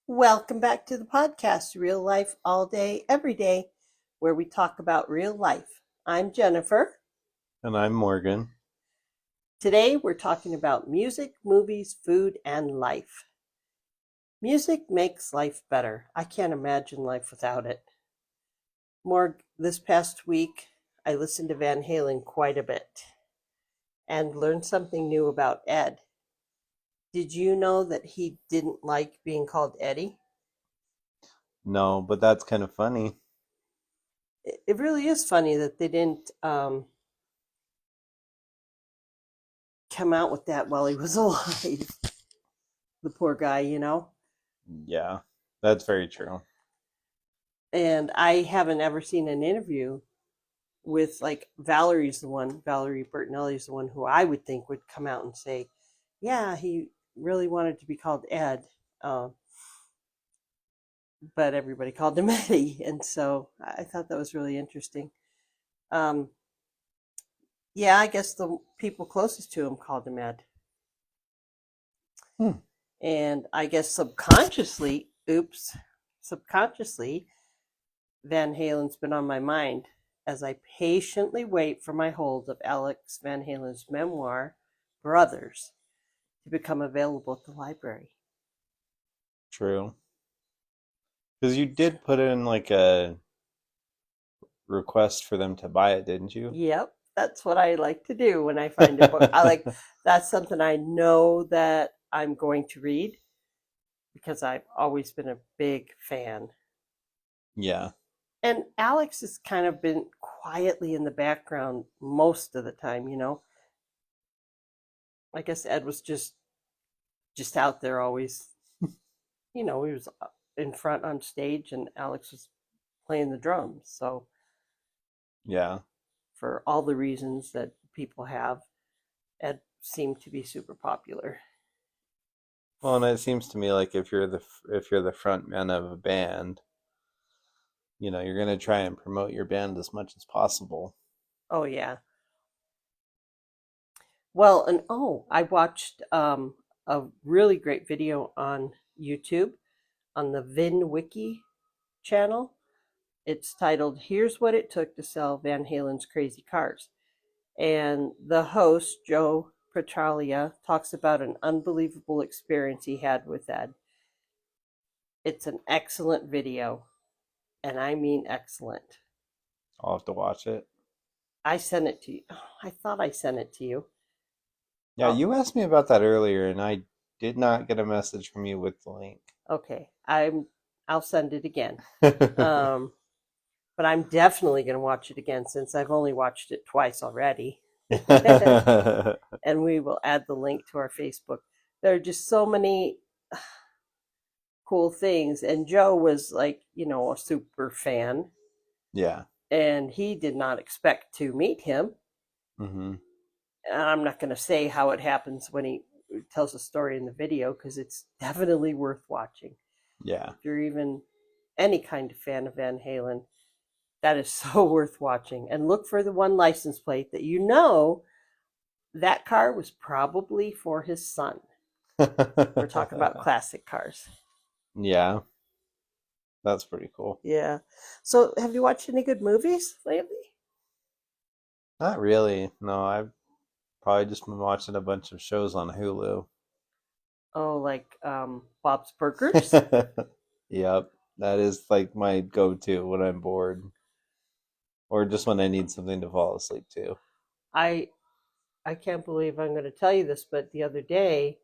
Welcome back to the podcast, Real Life All Day, Every Day, where we talk about real life. I'm Jennifer. And I'm Morgan. Today we're talking about music, movies, food, and life. Music makes life better. I can't imagine life without it. Morg, this past week I listened to Van Halen quite a bit and learned something new about Ed. Did you know that he didn't like being called Eddie? No, but that's kind of funny. It really is funny that they didn't come out with that while he was alive. The poor guy. Yeah, that's very true. And I haven't ever seen an interview with like Valerie Bertinelli's the one who I would think would come out and say, yeah, he really wanted to be called Ed. Uh, but everybody called him Eddie. And so I thought that was really interesting. Um, yeah, I guess the people closest to him called him Ed. Hmm. And I guess subconsciously, Van Halen's been on my mind as I patiently wait for my hold of Alex Van Halen's memoir, Brothers, to become available at the library. True. Because you did put in like a request for them to buy it, didn't you? Yep, that's what I like to do when I find a book. That's something I know that I'm going to read because I've always been a big fan. Yeah. And Alex has kind of been quietly in the background most of the time. I guess Ed was just out there always. He was in front on stage and Alex was playing the drums. So Yeah. for all the reasons that people have, Ed seemed to be super popular. Well, and it seems to me like if you're the front man of a band, you're gonna try and promote your band as much as possible. Oh yeah. Well, and I watched a really great video on YouTube on the VinWiki channel. It's titled "Here's What It Took to Sell Van Halen's Crazy Cars." And the host, Joe Petralia, talks about an unbelievable experience he had with Ed. It's an excellent video, and I mean excellent. I'll have to watch it. I sent it to you. I thought I sent it to you. Yeah, Oh, you asked me about that earlier, and I did not get a message from you with the link. okay. I'll send it again. Um, but I'm definitely going to watch it again since I've only watched it twice already. And we will add the link to our Facebook. There are just so many cool things. And Joe was like, a super fan. Yeah. And he did not expect to meet him. Hmm. And I'm not going to say how it happens when he tells a story in the video because it's definitely worth watching. Yeah. If you're even any kind of fan of Van Halen, that is so worth watching. And look for the one license plate that car was probably for his son. We're talking about classic cars. Yeah, that's pretty cool. Yeah. So, have you watched any good movies lately? Not really. No, I've probably just been watching a bunch of shows on Hulu. Oh, like Bob's Burgers? Yep, that is like my go-to when I'm bored or just when I need something to fall asleep to. I I can't believe I'm going to tell you this, but the other day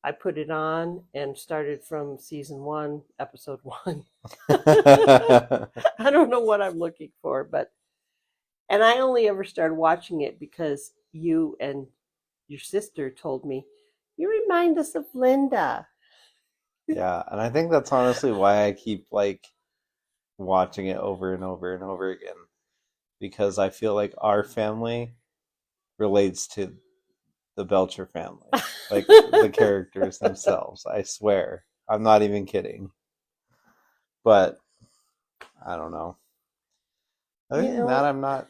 I put it on and started from season 1, episode 1. I don't know what I'm looking for, and I only ever started watching it because you and your sister told me, you remind us of Linda. Yeah, and I think that's honestly why I keep like watching it over and over and over again because I feel like our family relates to the Belcher family, like the characters themselves. I swear, I'm not even kidding. But I don't know. Other You than that, know, I'm not.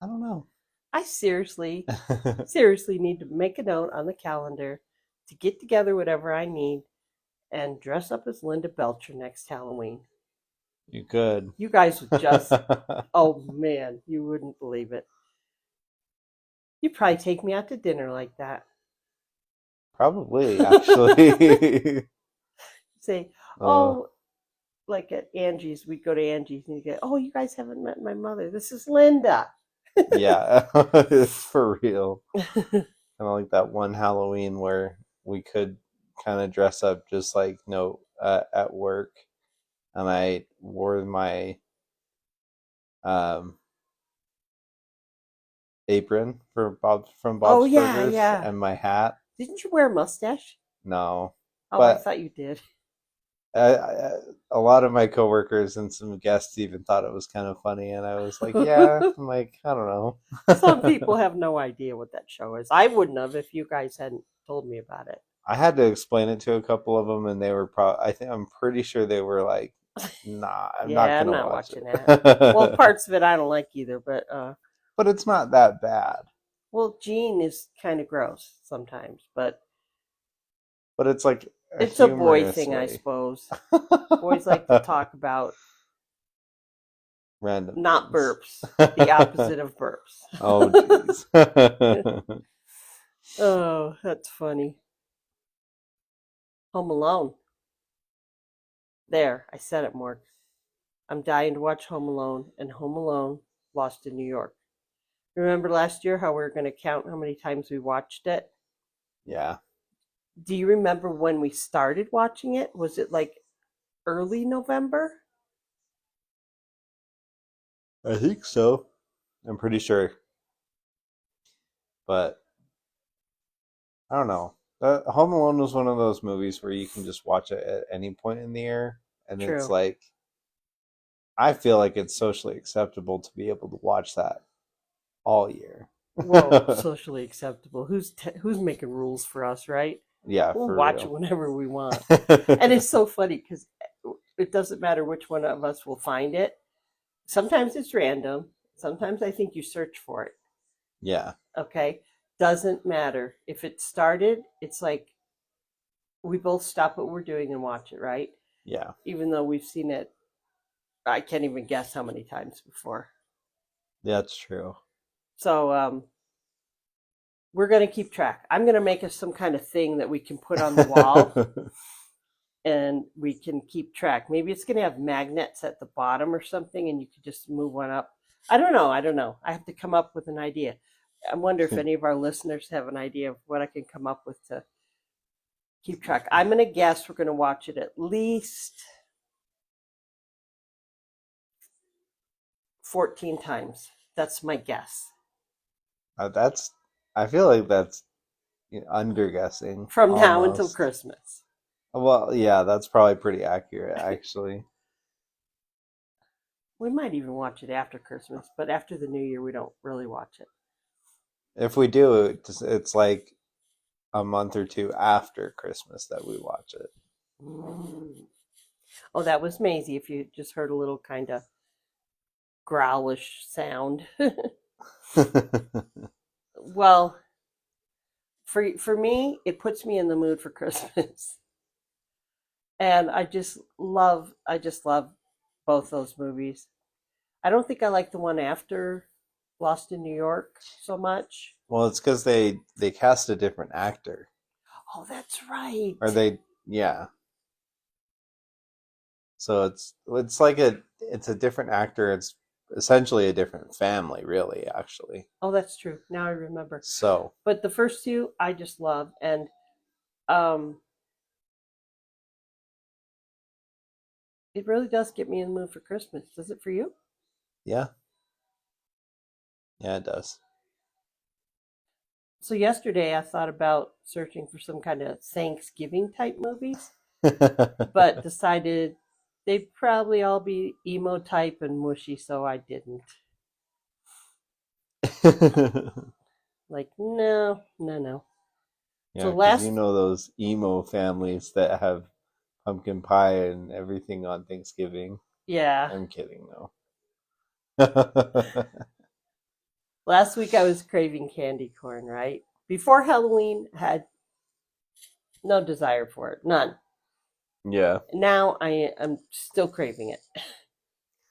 I don't know. I seriously need to make a note on the calendar to get together whatever I need and dress up as Linda Belcher next Halloween. You could. You guys would just, oh man, you wouldn't believe it. You'd probably take me out to dinner like that. Probably, actually. Say, uh, oh, like at Angie's, we'd go to Angie's and you get, oh, you guys haven't met my mother. This is Linda. yeah, for real. Kind of like that one Halloween where we could kind of dress up just like no at work, and I wore my um, apron from Oh, Bob's yeah, Burgers yeah. and my hat. Didn't you wear a mustache? No, Oh, I but thought you did. a lot of my coworkers and some guests even thought it was kind of funny, and I was like, yeah, I'm like, I don't know. Some people have no idea what that show is. I wouldn't have if you guys hadn't told me about it. I had to explain it to a couple of them, and they were I'm pretty sure they were like, nah, I'm not Yeah, I'm gonna not watch watching that. Well, it. parts of it I don't like either, but But it's not that bad. well, Gene is kind of gross sometimes, but But it's like a it's a boy humorous thing, I way. suppose. Boys like to talk about Random not things. burps, the opposite of burps. Oh, jeez. Oh, that's funny. Home Alone. There, I said it more. I'm dying to watch Home Alone and Home Alone Lost in New York. Remember last year how we were going to count how many times we watched it? Yeah, Do you remember when we started watching it? Was it like early November? I think so. I'm pretty sure. But I don't know. Home Alone was one of those movies where you can just watch it at any point in the year. And it's True. like, I feel like it's socially acceptable to be able to watch that all year. Whoa, socially acceptable. Who's making rules for us, right? Yeah, We'll for watch it real. whenever we want. And it's so funny because it doesn't matter which one of us will find it. Sometimes it's random. Sometimes I think you search for it. Yeah, Okay. Doesn't matter. If it started, it's like we both stop what we're doing and watch it, right? yeah. Even though we've seen it, I can't even guess how many times before. That's true. So we're going to keep track. I'm going to make us some kind of thing that we can put on the wall and we can keep track. Maybe it's going to have magnets at the bottom or something, and you could just move one up. I don't know. I don't know. I have to come up with an idea. I wonder if any of our listeners have an idea of what I can come up with to keep track. I'm going to guess we're going to watch it at least 14 times. That's my guess. That's, I feel like that's underguessing From now until almost. Christmas. Well, yeah, that's probably pretty accurate, actually. We might even watch it after Christmas, but after the New Year, we don't really watch it. If we do, it's like a month or two after Christmas that we watch it. Mm. Oh, that was Maisie. If you just heard a little kind of growlish sound. Well, for me, it puts me in the mood for Christmas, and I just love both those movies. I don't think I like the one after Lost in New York so much. Well, it's because they cast a different actor, Oh, that's right. or they, yeah. So it's like it's a different actor. It's essentially a different family, really, actually. Oh, that's true. Now I remember. So But the first two I just love, and um, it really does get me in the mood for Christmas. Does it for you? yeah, yeah, it does. So yesterday I thought about searching for some kind of Thanksgiving type movies, but decided they'd probably all be emo type and mushy, so I didn't. Like, no, no, no. Yeah, So because you last, know those emo families that have pumpkin pie and everything on Thanksgiving. yeah, I'm kidding though. last week I was craving candy corn, right? Before Halloween, I had no desire for it, none. Yeah. Now I am still craving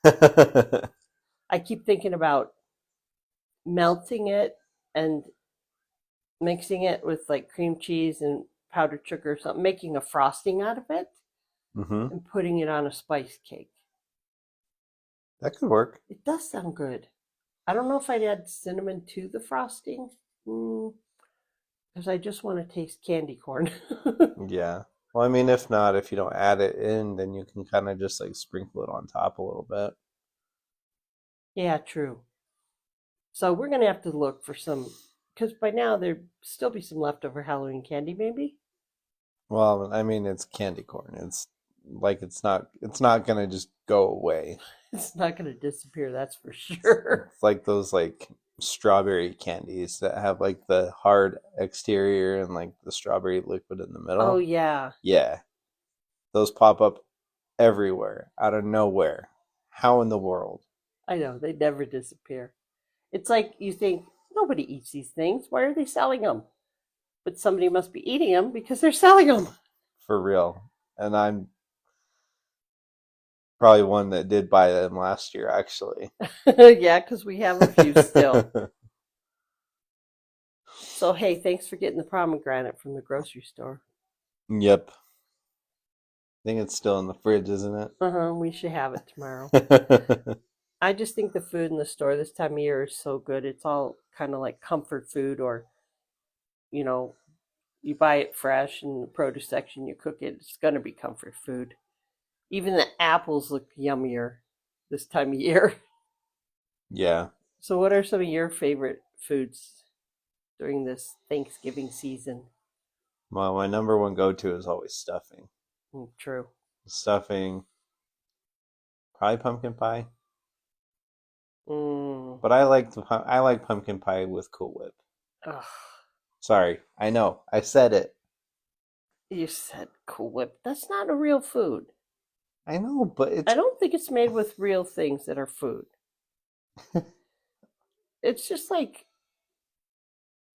it. I keep thinking about melting it and mixing it with like cream cheese and powdered sugar or something, making a frosting out of it Hmm. and putting it on a spice cake. That could work. It does sound good. I don't know if I'd add cinnamon to the frosting because I just want to taste candy corn. Yeah. Well, I mean, if not, if you don't add it in, then you can kind of just like sprinkle it on top a little bit. Yeah, true. So we're gonna have to look for some because by now there'd still be some leftover Halloween candy, maybe. Well, I mean, it's candy corn. It's like it's not gonna just go away. It's not gonna disappear, that's for sure. It's like those like strawberry candies that have like the hard exterior and like the strawberry liquid in the Oh middle. yeah, Yeah, those pop up everywhere out of nowhere. How in the world? I know they never disappear. It's like you think nobody eats these things. Why are they selling them? But somebody must be eating them because they're selling them. For real. And I'm probably one that did buy them last year, actually. Yeah, because we have a few still. So hey, thanks for getting the pomegranate from the grocery store. Yep. I think it's still in the fridge, isn't We should have it tomorrow. it? I just think the food in the store this time of year is so good. It's all kind of like comfort food, or you know, you buy it fresh in the produce section, you cook it. It's gonna be comfort food. Even the apples look yummier this time of year. Yeah. So, what are some of your favorite foods during this Thanksgiving season? Well, my number one go-to is always stuffing. True. Stuffing, probably pumpkin pie. Mm. But I like pumpkin pie with Cool Whip. Ugh. Sorry, I know I said it. You said Cool Whip. That's not a real food. I know, but I it's don't think it's made with real things that are food. It's just like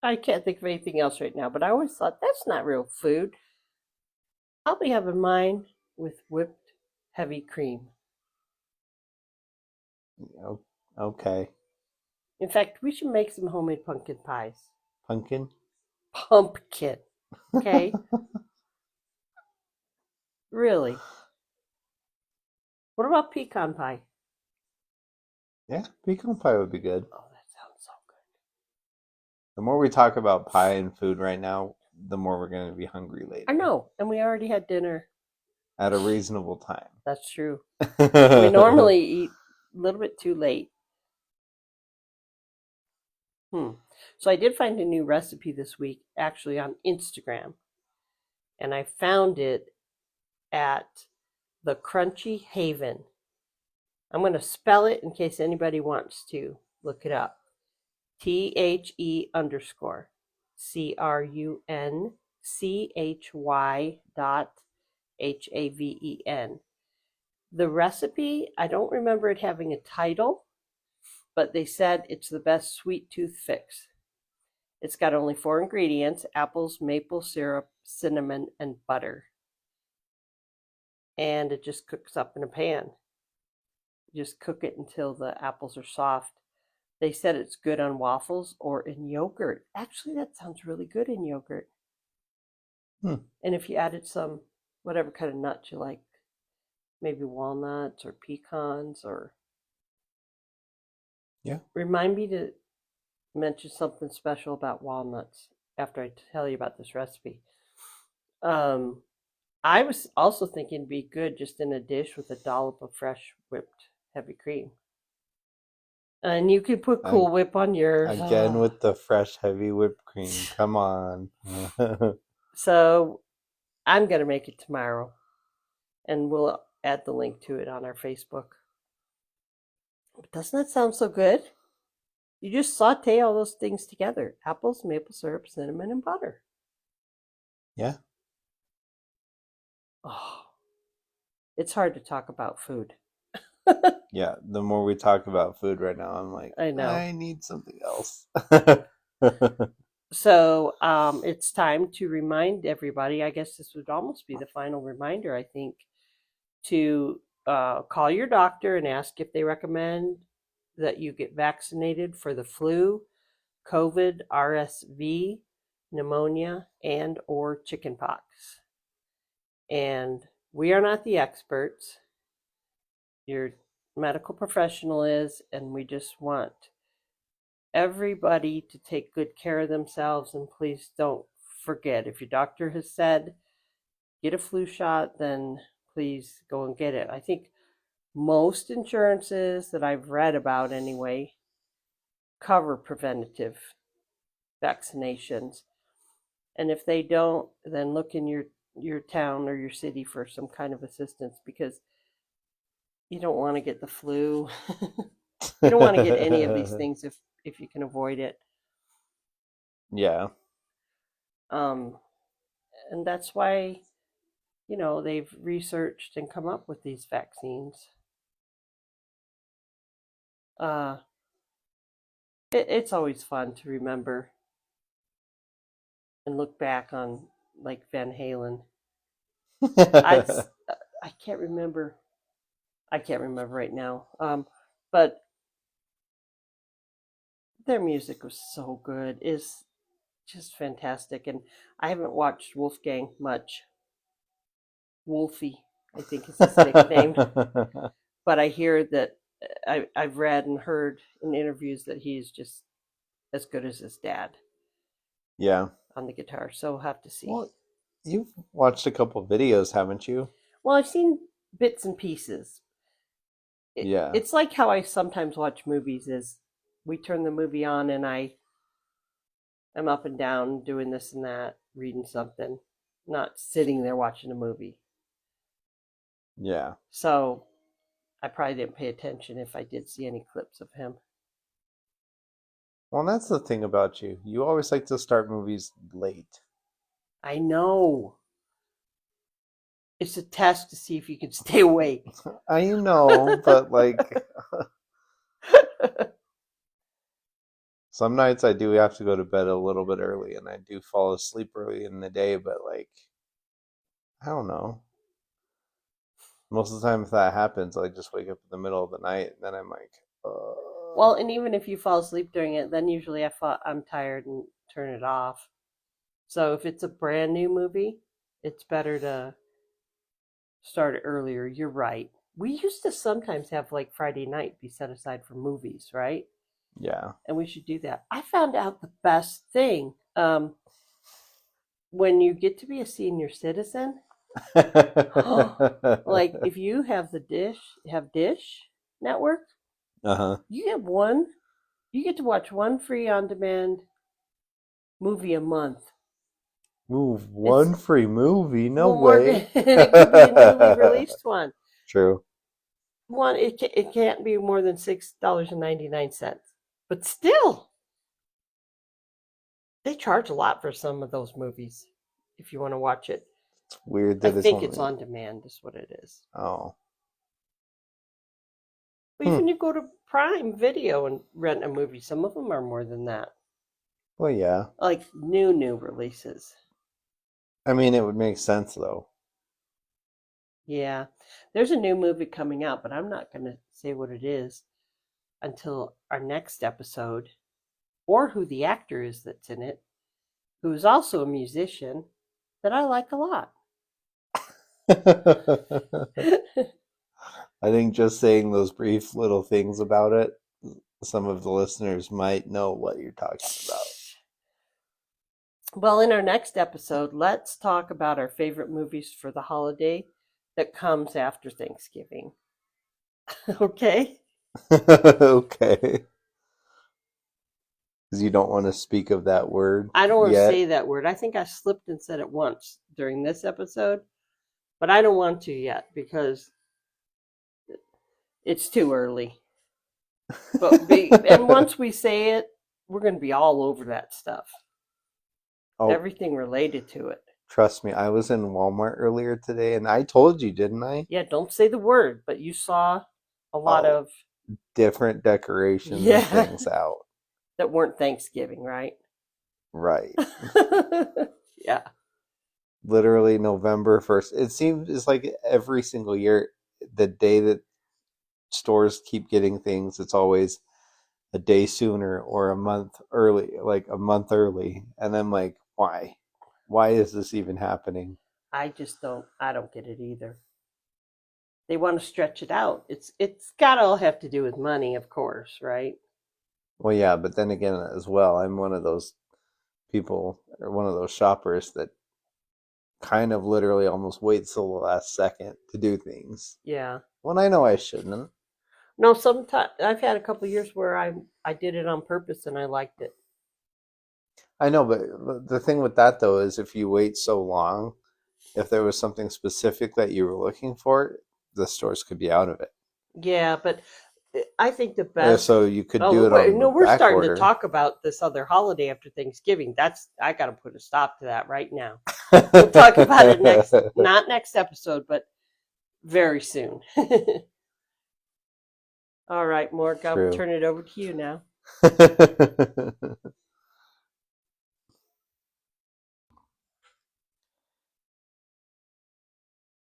I can't think of anything else right now, but I always thought that's not real food. I'll be having mine with whipped heavy cream. okay. In fact, we should make some homemade pumpkin pies. Pumpkin. Pumpkin. Okay? Really. What about pecan pie? Yeah, pecan pie would be good. Oh, that sounds so good. The more we talk about pie and food right now, the more we're going to be hungry I later know. And we already had dinner. at a reasonable time. That's true. We normally eat a little bit too late. Hmm. So I did find a new recipe this week, actually on Instagram, and I found it at the Crunchy Haven. I'm going to spell it in case anybody wants to look it up. THE_CRUNCHY.HAVEN. The recipe, I don't remember it having a title, but they said it's the best sweet tooth fix. It's got only 4 ingredients: apples, maple syrup, cinnamon, and butter. And it just cooks up in a pan. You just cook it until the apples are soft. They said it's good on waffles or in yogurt. Actually, that sounds really good in yogurt. Hmm. And if you added some, whatever kind of nuts you like, maybe walnuts or pecans, or Yeah. remind me to mention something special about walnuts after I tell you about this recipe. Um, I was also thinking it'd be good just in a dish with a dollop of fresh whipped heavy cream. And you could put I, Cool Whip on yours. again Oh. with the fresh heavy whipped cream. Come on. So I'm going to make it tomorrow, and we'll add the link to it on our Facebook. But doesn't that sound so good? You just saute all those things together: apples, maple syrup, cinnamon, and butter. Yeah. Oh, it's hard to talk about food. Yeah. The more we talk about food right now, I'm like, I know. I need something else. So it's time to remind everybody. I guess this would almost be the final reminder, I think, to call your doctor and ask if they recommend that you get vaccinated for the flu, COVID, RSV, pneumonia, and or chickenpox. And we are not the experts. Your medical professional is, and we just want everybody to take good care of themselves. And please don't forget, if your doctor has said get a flu shot, then please go and get it. I think most insurances that I've read about anyway cover preventative vaccinations. And if they don't, then look in your town or your city for some kind of assistance, because you don't want to get the flu. You don't want to get any of these things if you can avoid it. Yeah. Um, and that's why, they've researched and come up with these vaccines. Uh, it's always fun to remember and look back on, like, Van Halen. I I can't remember. I can't remember right now. But their music was so good. Is just fantastic. And I haven't watched Wolfgang much. Wolfie, I think is his nickname. But I hear that I've read and heard in interviews that he's just as good as his dad Yeah. on the guitar. So we'll have to see. Well, you've watched a couple videos, haven't you? Well, I've seen bits and pieces. Yeah. It's like how I sometimes watch movies. Is we turn the movie on and I'm up and down doing this and that, reading something, not sitting there watching a movie. Yeah. So I probably didn't pay attention if I did see any clips of him. Well, that's the thing about you. You always like to start movies late. I know. It's a test to see if you can stay awake. I know, but like some nights I do have to go to bed a little bit early and I do fall asleep early in the day, but like I don't know. Most of the time if that happens, I just wake up in the middle of the night and then I'm like, Well, and even if you fall asleep during it, then usually I'm tired and turn it off. So if it's a brand new movie, it's better to start it earlier. You're right. We used to sometimes have like Friday night be set aside for movies, right? yeah. And we should do that. I found out the best thing, when you get to be a senior citizen, like if you have Dish Network, Uh-huh. you get to watch one free on demand movie a month. Move It's one free movie, no well, more, way. and it could be a newly released one. True. It can't be more than $6.99, but still, they charge a lot for some of those movies. If you want to watch it, It's weird I that it's think it's only on demand. Is what it is. oh. But Hmm. even you go to Prime Video and rent a movie, some of them are more than that. Well, yeah. Like new releases. I mean, it would make sense though. Yeah, there's a new movie coming out, but I'm not going to say what it is until our next episode, or who the actor is that's in it, who is also a musician that I like a lot. I think just saying those brief little things about it, some of the listeners might know what you're talking about. Well, in our next episode, let's talk about our favorite movies for the holiday that comes after Thanksgiving. Okay? Okay. Because you don't want to speak of that word I don't want to yet. say that word. I think I slipped and said it once during this episode, but I don't want to yet because it's too early. And once we say it, we're going to be all over that stuff. Oh, Everything related to it. trust me, I was in Walmart earlier today and I told you, didn't I? Yeah, don't say the word, but you saw a lot Oh, of different decorations and yeah things out. that weren't Thanksgiving, right? Right. Yeah. Literally November 1st. It seems it's like every single year, the day that stores keep getting things, it's always a day sooner or a month early, like a month early. And I'm like, why? Why is this even happening? I don't get it either. They want to stretch it out. It's got to all have to do with money, of course, right? Well, yeah, but then again, as well, I'm one of those people or one of those shoppers that kind of literally almost waits till the last second to do things Yeah. when I know I shouldn't. No, sometimes I've had a couple of years where I did it on purpose and I liked it. I know, but the thing with that though is if you wait so long, if there was something specific that you were looking for, the stores could be out of it. Yeah, but I think the best. So you could do Oh, it on the no, we're back starting to order. talk about this other holiday after Thanksgiving. I got to put a stop to that right now. We'll talk about it not next episode, but very soon. All right, Morg, I'll True. turn it over to you now.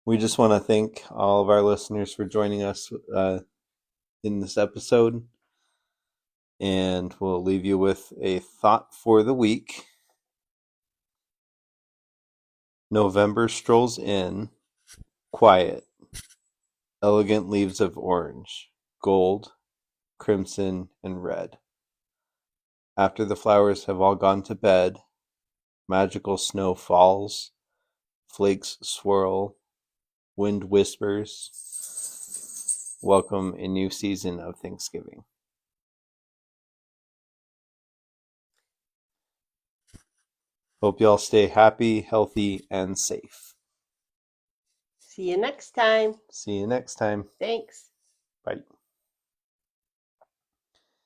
We just want to thank all of our listeners for joining us in this episode. And we'll leave you with a thought for the week. November strolls in, quiet, elegant leaves of orange, gold, crimson, and red. After the flowers have all gone to bed, magical snow falls, flakes swirl, wind whispers. Welcome a new season of Thanksgiving. Hope y'all stay happy, healthy, and safe. See you next time. See you next time. Thanks. Bye.